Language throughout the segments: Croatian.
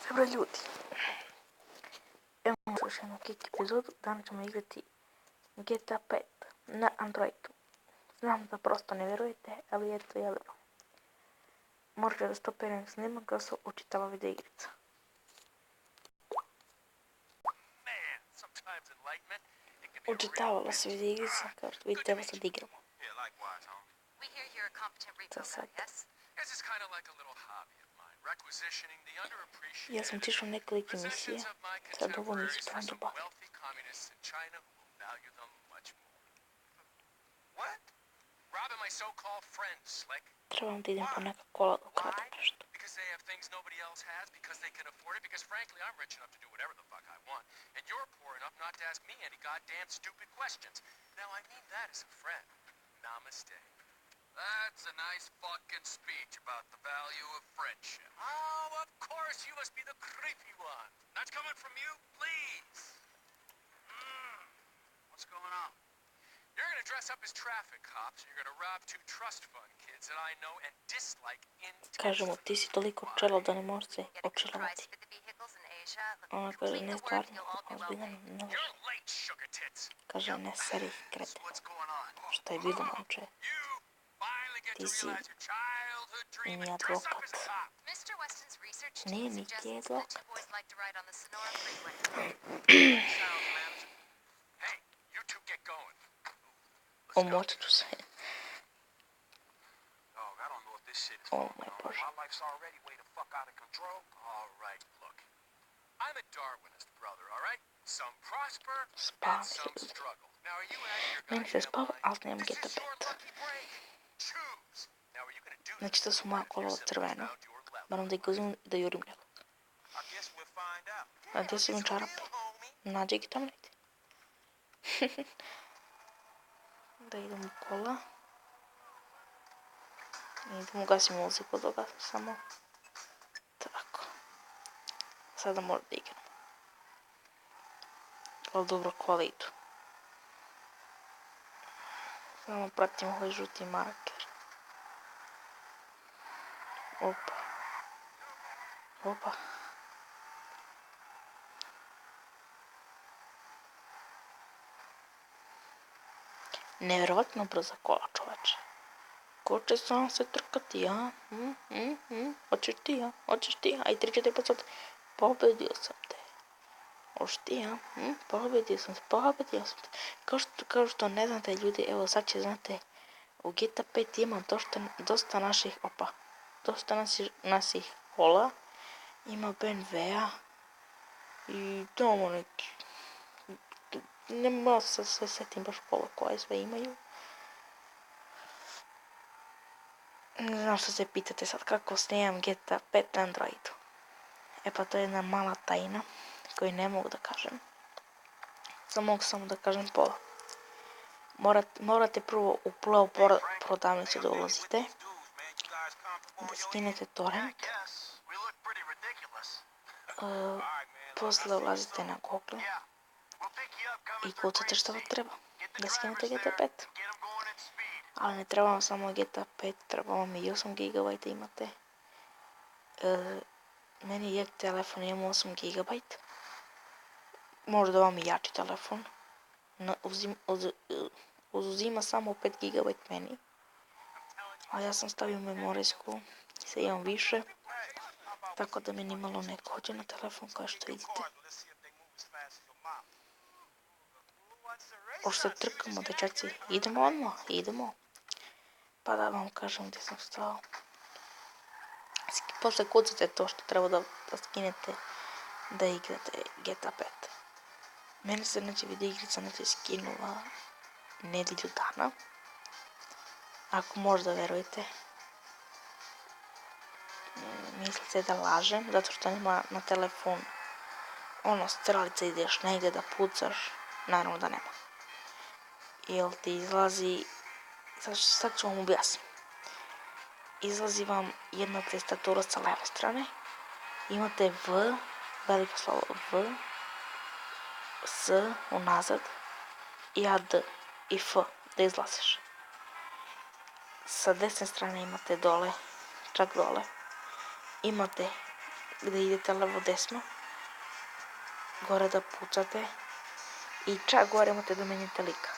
Dobro ljudi, evo još jednu kick epizodu, danas ćemo igrati GTA 5 na Androidu. Znam da prosto ne vjerujete, ali eto ja vjerujem. Možete da stopiram snimak da se učitava video igrica. Učitavala se video igrica, kao što vidite, evo sad igramo. To sad. Ja sam otišao nekoliko emisije, sad ovo nisi trebam da bavim. Trebam da idem po neka kola da ukradem nešto. That's a nice fucking speech about the value of friendship. Oh, of course, you must be the creepy one. That's coming from you, please. What's going on? You're gonna dress up as traffic cops and you're gonna rob two trust fund kids that I know and dislike intensely. Kažemo, ti si toliko čelo da ne možeš se očelovati. Ona kaže, ne stvarno, ozbiljno ne može. Kaže, ne seri, krete. Šta je bilo, momče? Ti si ni advokat. Nije niti advokat. Omoći ću se. O moj Bože. Spavni su ljudi. Meni se spava, ali nemam GTA 5. Znači to su moja kola crvena. Moram da ih uzmem da jurim nekog. A gdje su mi čarape? Nađe ih tamo negdje. Da idem u kola. Idem ugasim muziku da ugasim samo. Tako. Sada možda da igram. Ali dobro, kola idu. Samo pratim ovaj žuti marker. Opa. Opa. Nevjerovatno brza kola, čoveče. Ko će sam se trkati, ja? Hoćeš ti, ja? Hoćeš ti, ja? Aj, 3, 4, 5, 6. Pobedio sam te. Hoćeš ti, ja? Pobedio sam te. Kao što ne znate, ljudi, evo sad će znate, u GTA 5 ima dosta naših, dosta naših kola. Ima BMW-a i tamo neki. Ne mogu se sve setim baš kola koje sve imaju. Ne znam što se pitate sad kako snimam GTA 5 na Androidu. E pa to je jedna mala tajna koju ne mogu da kažem. Mogu samo da kažem pola. Morate prvo u Play prodavnicu da ulazite. Da skinete torrent. Posle ulazite na Google. I kucate šta vam treba. Da skinete GTA 5. Ali ne treba vam samo GTA 5, treba vam i 8 GB imate. Meni je telefon ima 8 GB. Možda vam i jači telefon. Uzima samo 5 GB meni. A ja sam stavio memorijsku i sad imam više. Tako da mi nimalo ne kođe na telefon kao što vidite. Pošto se trkamo, dečaci, idemo odmah, idemo. Pa da vam kažem gdje sam stao. Posle kucate to što treba da skinete da igrate GTA 5. Meni se video igrica skinula nedelju dana. Ako možda verujete. Mislite da lažem, zato što nema na telefon strelica ideš negdje da pucaš, naravno da nema. Jel ti izlazi, sad ću vam objasniti. Izlazi vam jedna tastatura sa leve strane, imate V, veliko slovo V, S unazad i AD i F da izlaziš. Sa desne strane imate dole, čak dole, imate gdje idete levo desno, gore da pucate i čak gore imate da menjate lika.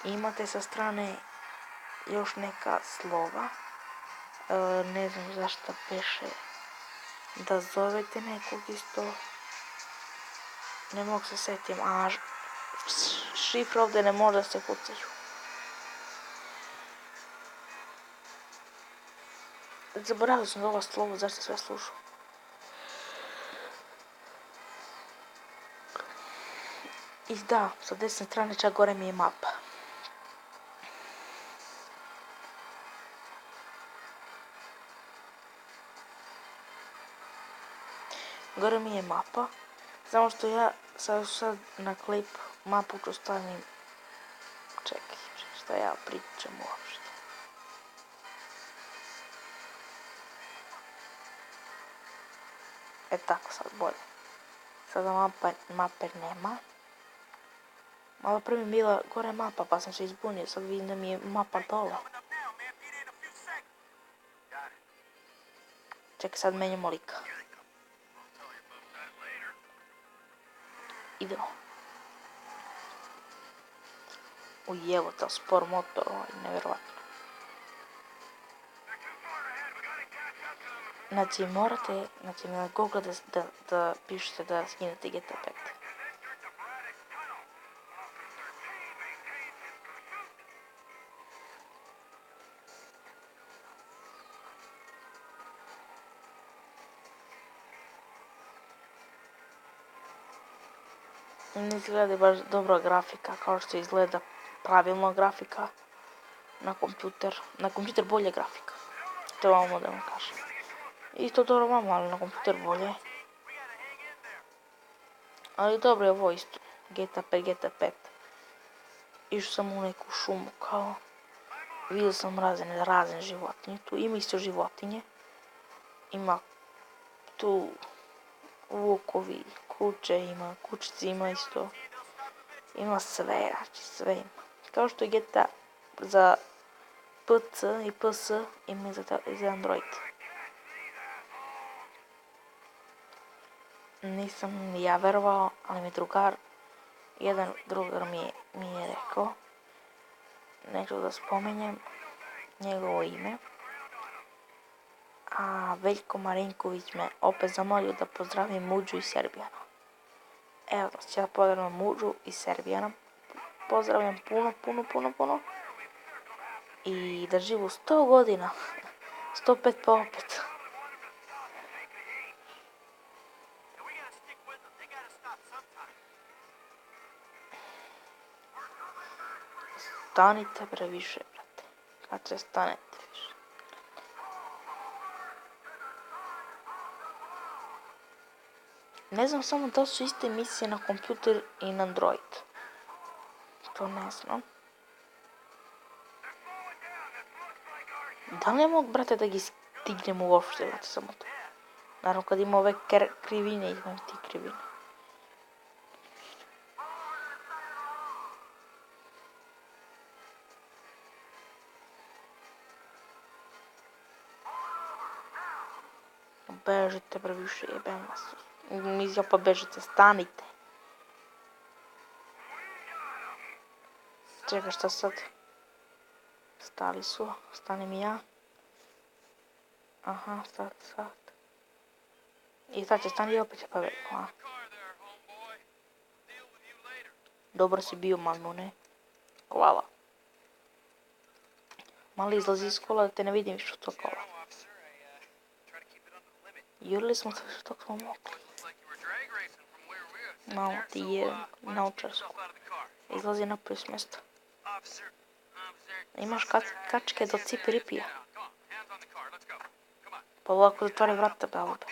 I imate sa strane još neka slova, ne znam zašto peše da zovete nekog isto, ne mogu se setim, a šifre ovdje ne može da se kucaju. Zaboravio sam da ovo slovo, zašto sve slušao. I da, sa desne strane čak gore mi je mapa. Gore mi je mapa, samo što ja sad na klip mapu ću stavim. Čekaj, šta ja pričam uopšte. E tako sad bolje. Sada mape nema. Malo prvi mi bila gore mapa pa sam se izbunio, sad vidim da mi je mapa dole. Čekaj, sad menjamo lika. Idemo. Ujevo, ta spor motor, nevjerovatno. Znači morate, na Google da pišete da skinete GTA 5. Ne izgleda baš dobra grafika kao što izgleda pravilno grafika na kompjuter. Na kompjuter bolje grafika. To vam da vam kažem. Isto dobro vama, ali na kompjuter bolje. Ali dobro je ovo isto. GTA 5. Išao sam u neku šumu kao. Vidio sam razne životinje. Tu ima isto životinje. Ima tu vukovi, kuće ima, kućici ima isto. Ima sve, znači sve ima. Kao što je GTA za PC i PS ima i za Android. Nisam ni ja verovao, ali mi jedan drugar mi je rekao, neću da spomenjem njegovo ime, a Veljko Marinković me opet zamolio da pozdravim Muđu i Serbijana. Evo, znači ja pozdravljam Muđu i Serbijana, pozdravljam puno i da živu 100 godina, 105 pa opet. Stanite bre više, brate. Kad se stanete više. Ne znam samo da su iste misije na kompjuter i na Android. To ne znam. Da li ne mogu, brate, da gi stignem uopšte, brate, samo to. Naravno, kad ima ove krivine, imam ti krivine. Bežite bre više, jebem vas. Mislim pa bežite, stanite. Čekaj, šta sad? Stali su, stanem i ja. Aha, sad. I sad će stani i opet će pa veliko, a? Dobro si bio, Magnune. Hvala. Mali izlazi iz kola da te ne vidim više u to kola. Jurili smo se što smo mogli. Malo ti je naučarsku. Izlazi napolje s mjesta. Imaš kačke do Cipiripija. Pa ovako zatvori vrata, balbe.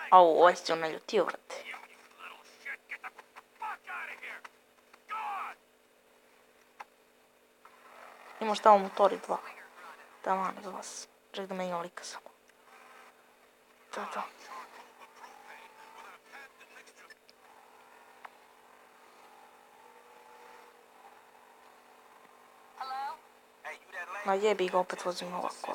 Au, ovaj se naljutio, vrate. Imaš tamo motori 2. Taman za vas. Ček da menjam lika samo. To. Ma jebi ga, opet vozim ovako.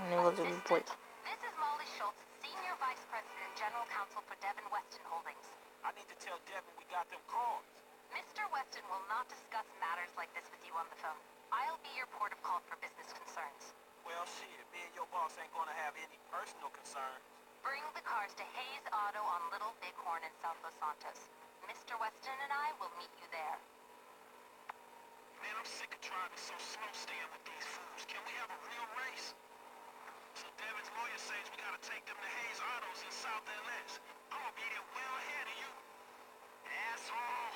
Ne vozim mi bolje. This is Molly Schultz, Senior Vice President and General Counsel for Devon Weston Holdings. I need to tell Devin we got them cars. Mr. Weston will not discuss matters like this with you on the phone. I'll be your port of call for business concerns. Well, shit, me and your boss ain't gonna have any personal concerns. Bring the cars to Hayes Auto on Little Bighorn in South Los Santos. Mr. Weston and I will meet you there. Man, I'm sick of driving so slow staying with these fools. Can we have a real race? So Devin's lawyer says we gotta take them to Hayes Autos in South LS. I'm gonna be there well ahead of you. Asshole.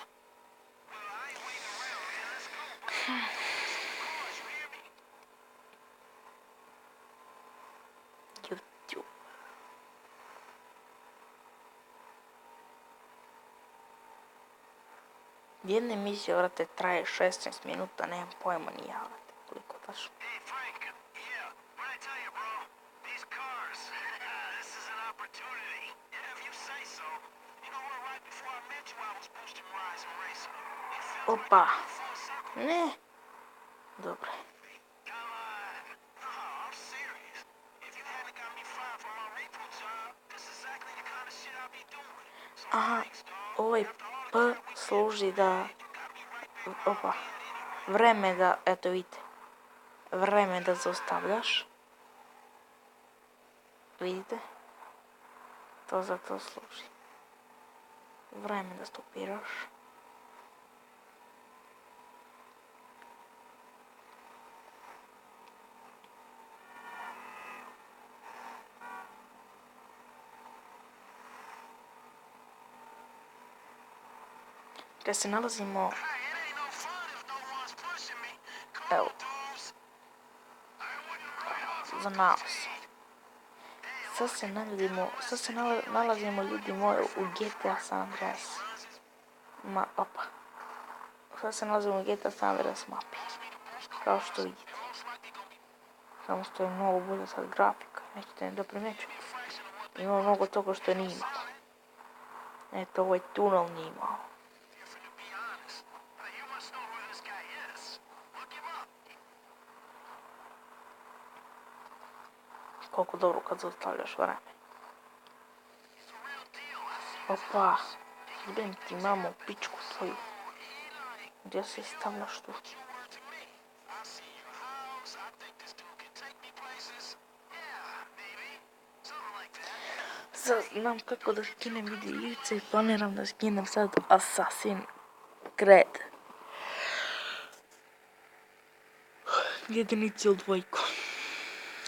Well, I ain't waiting around, man. Let's go, bro. Don't mess up the cars, you hear me? YouTube. Jedna emisija, vrate, traje 16 minuta, nemam pojma ni ja, vrate, koliko tačno. Hey, Frank. Yeah, what I tell you, bro? These cars. This is an opportunity. Yeah, if you say so. You know what? Right before I met you, I was boosting Rise and Racing. It feels Opa. like a full circle. Ne. Dobro. Come on. No, I'm serious. If you hadn't got me fired from my repo job, this is exactly the kind of shit I'll be doing. So Aha, thanks, dog. ovaj P služi da... Opa. Vreme da, eto vidite. Vreme da zaustavljaš. Vidite? To za to služi. Vreme da stopiraš. Gdje se nalazimo, Hey, it ain't no fun if no one's pushing me. Come evo, on, dudes. I wouldn't write off za nas. Sad se nalazimo, ljudi moji, u GTA San Andreas. Opa. Sad se nalazimo u GTA San Andreas mapi. Kao što vidite. Samo što je mnogo bolja sad grafika. Nećete ne da primjećujete. Ima mnogo toga što nije imalo. Eto, ovaj tunel nije imao. to be honest. You must know who this guy is. Look him up. Koliko dobro kad zaustavljaš vreme. He's the real deal. I've seen Opa. Jebem ti mamo pičku tvoju. Gdje se stavljaš tu? you were to me. I see your house. I think this dude can take me places. Yeah, maybe. Something like that. Sad znam kako da skinem video igrice i planiram da skinem sad Assassin's Creed. Jedinicu ili dvojku.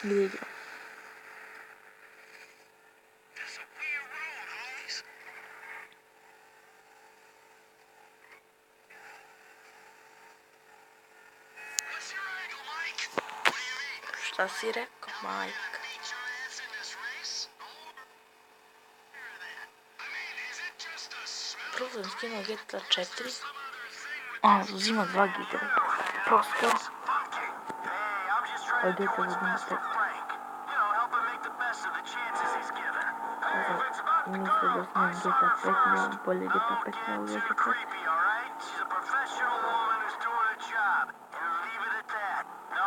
Gdje igram? That's a weird road, homies. What's your angle, Mike? What do you mean? Šta si rekao, majka? Meet your ass in this race? I mean, is it just a smell? Prvo sam skinuo GTA 4. Some other thing with A, uzima 2 giga. Prosto. funky? Hey, I'm just trying to do what's best for Frank. You know, help him make the best of the chances he's given. Hey, if it's about the Mislio girl, da I snimam saw GTA her 5, nemam first. bolje GTA Don't 5 get nego too GTA 4. creepy, alright? She's a professional woman who's doing a job. And leave it at that. No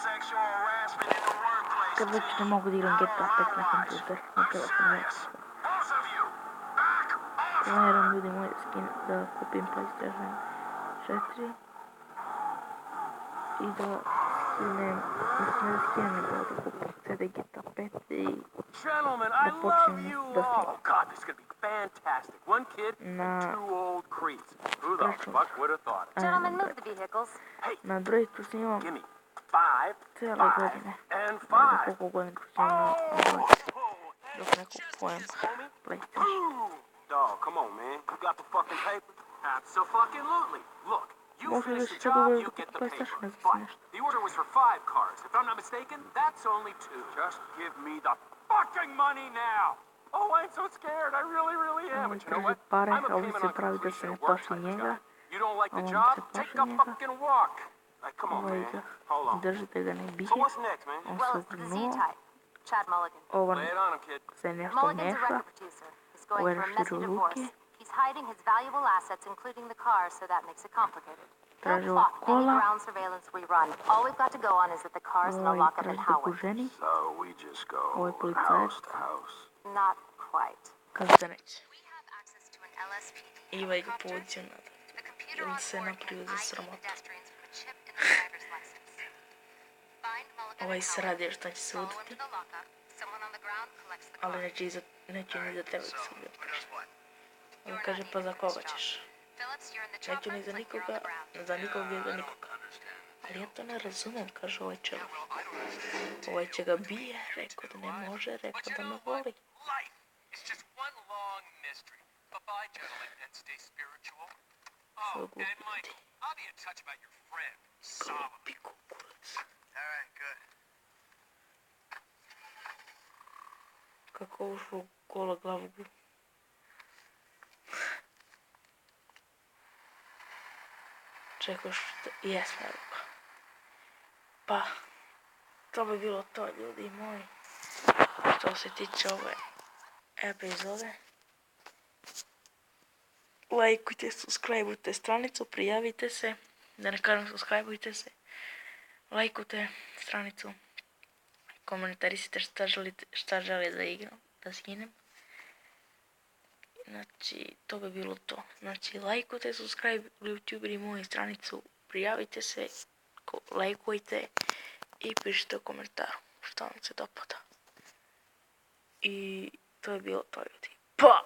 sexual harassment in the workplace. Kad već ne mogu da igram GTA 5 na kompjuter, na telefon neću. Both of you, back off! Planiram, ljudi moji, da kupim PlayStation 4 i da skinem, nego da kupim CD GTA 5 i Gentlemen, I da love počnem you da all. snimam. Oh God, this is gonna be fantastic. One kid Na, and 2 old creeps. Who the Račun. fuck would have thought it? Gentlemen, move the vehicles. na Androidu snimam Give me 5, cijele 5, godine. and Ne znam 5. koliko godina ću snimam na Androidu, dok ne kupujem PlayStation. Dog, come on, man. You got the fucking paper? Absolutely. Look, you Možda finish da the se sad job, uvedu you kupu get the PlayStation paper. nego But si nešto. the order was for 5 cars. If I'm not mistaken, that's only 2. Just give me the fucking money now. Oh, I'm so scared. I really am. But you know traži what? pare, I'm a a ovdje payment se on pravi da se completion ne at work plaši type njega. guy. You don't like the On job? se Take plaši a njega. fucking walk. Like, come on, Ovaj man. ga, Hold on. držite ga ne bije. So what's next, man? On se Well, it's the obrnuo, Z-Type. Chad Mulligan. ovan Lay it on him, kid. se nešto Mulligan's a meša. record producer. He's going Ovaj through a raširuje messy ruke. divorce. He's hiding his valuable assets, including the car, so that makes it complicated. Traži Don't ova block any kola. ground surveillance we run. All we've got to go on is that the cars in the Ovaj lockup in traži da Howard. poženi. So we just go Ovaj policajac. house to house. Not quite. Kaže da neće. We have access to an LSPD Iva ga helicopter. povodio nazad. The computer Ili on se board napravio can za ID sramotu. pedestrians with a chip in the driver's license. Find Mulligan Ovaj and se Howard. radio šta će se Follow him udati. to the lockup. Someone on the ground collects the Ali car. neće ni za tebe da se udati. Who does what? On kaže pa za koga ćeš? Phillips, you're in the Neću chopper, ni za but you're on nikoga, the ground. za nikoga i za nikoga. Ali ja to ne razumijem, kaže ovaj čovjek. Ovaj će ga bije, rekao da ne može, rekao da me voli. Life is just one long mystery. Bye-bye, gentlemen, and stay spiritual. Oh, Svoj and glupi. Michael, I'll be in touch about your friend, Solomon. Glupi kukurac. All right, good. Kako ušao u gola glavu. Čekao što jesme ruka. Pa, to bi bilo to, ljudi moji. Što se tiče ove epizode. Lajkujte, subscribeujte stranicu, prijavite se. Da ne kažem subscribeujte se. Lajkujte stranicu. Komentarisite šta želite da igram, da skinem. Znači, to bi bilo to. Znači, lajkujte, subscribe YouTube i moju stranicu, prijavite se, lajkujte i pišite u komentaru šta vam se dopada. I to je bilo to, ljudi. Pa!